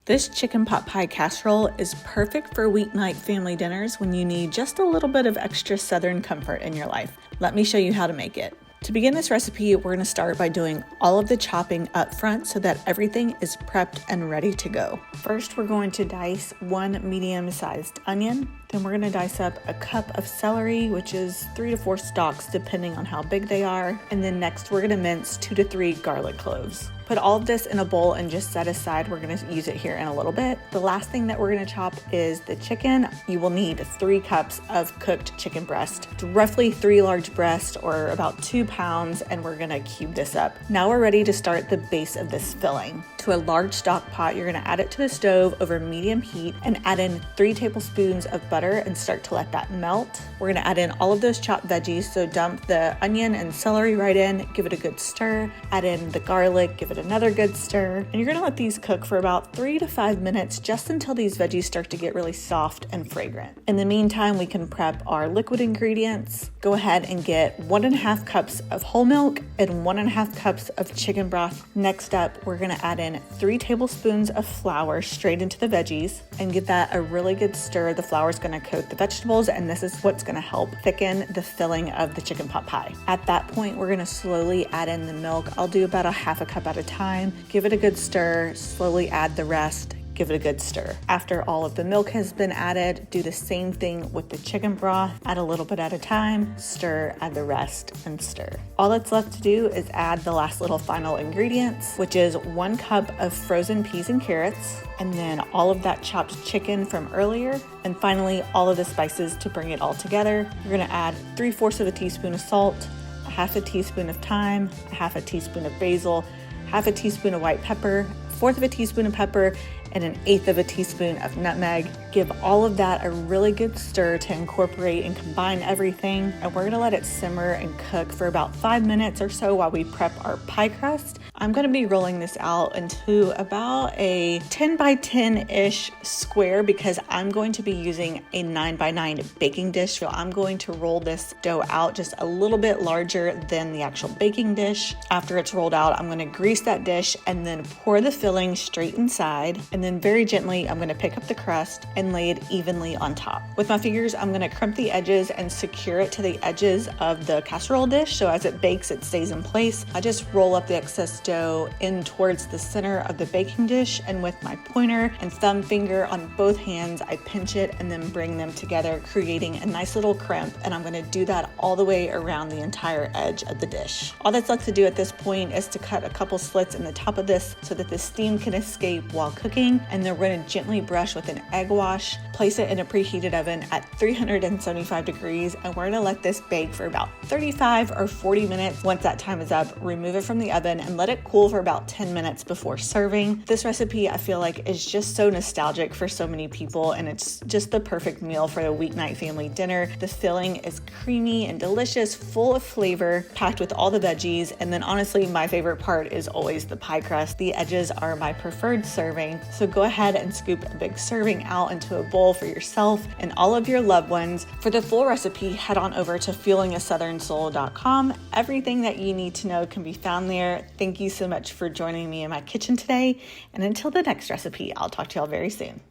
This chicken pot pie casserole is perfect for weeknight family dinners when you need just a little bit of extra southern comfort in your life. Let me show you how to make it. To begin this recipe, we're going to start by doing all of the chopping up front so that everything is prepped and ready to go. First, we're going to dice one medium-sized onion. Then we're going to dice up a cup of celery, which is 3 to 4 stalks depending on how big they are. And then next, we're going to mince 2 to 3 garlic cloves. Put all of this in a bowl and just set aside. We're going to use it here in a little bit. The last thing that we're going to chop is the chicken. You will need 3 cups of cooked chicken breast. It's roughly 3 large breasts or about 2 pounds, and we're going to cube this up. Now we're ready to start the base of this filling. To a large stock pot, you're going to add it to the stove over medium heat and add in 3 tablespoons of butter and start to let that melt. We're going to add in all of those chopped veggies. So dump the onion and celery right in, give it a good stir, add in the garlic, give it another good stir, and you're going to let these cook for about 3 to 5 minutes just until these veggies start to get really soft and fragrant. In the meantime, we can prep our liquid ingredients. Go ahead and get 1.5 cups of whole milk and 1.5 cups of chicken broth. Next up, we're going to add in 3 tablespoons of flour straight into the veggies and give that a really good stir. The flour is going to coat the vegetables, and this is what's going to help thicken the filling of the chicken pot pie. At that point, we're going to slowly add in the milk. I'll do about 1/2 cup at a time. Give it a good stir, slowly add the rest. Give it a good stir. After all of the milk has been added, do the same thing with the chicken broth. Add a little bit at a time, stir, add the rest, and stir. All that's left to do is add the last little final ingredients, which is 1 cup of frozen peas and carrots, and then all of that chopped chicken from earlier, and finally all of the spices to bring it all together. You're gonna add 3/4 of a teaspoon of salt, 1/2 teaspoon of thyme, 1/2 teaspoon of basil, 1/2 teaspoon of white pepper, 1/4 teaspoon of pepper, and 1/8 teaspoon of nutmeg. Give all of that a really good stir to incorporate and combine everything. And we're gonna let it simmer and cook for about 5 minutes or so while we prep our pie crust. I'm gonna be rolling this out into about a 10 by 10-ish square because I'm going to be using a 9 by 9 baking dish. So I'm going to roll this dough out just a little bit larger than the actual baking dish. After it's rolled out, I'm gonna grease that dish and then pour the filling straight inside. And then very gently, I'm gonna pick up the crust and lay it evenly on top. With my fingers, I'm gonna crimp the edges and secure it to the edges of the casserole dish. So as it bakes, it stays in place. I just roll up the excess dough in towards the center of the baking dish. And with my pointer and thumb finger on both hands, I pinch it and then bring them together, creating a nice little crimp. And I'm gonna do that all the way around the entire edge of the dish. All that's left to do at this point is to cut a couple slits in the top of this so that the steam can escape while cooking. And then we're gonna gently brush with an egg wash, place it in a preheated oven at 375 degrees, and we're gonna let this bake for about 35 or 40 minutes. Once that time is up, remove it from the oven and let it cool for about 10 minutes before serving. This recipe, I feel like, is just so nostalgic for so many people, and it's just the perfect meal for a weeknight family dinner. The filling is creamy and delicious, full of flavor, packed with all the veggies, and then honestly, my favorite part is always the pie crust. The edges are my preferred serving, so go ahead and scoop a big serving out into a bowl for yourself and all of your loved ones. For the full recipe, head on over to feelingasouthernsoul.com. Everything that you need to know can be found there. Thank you so much for joining me in my kitchen today, and until the next recipe, I'll talk to y'all very soon.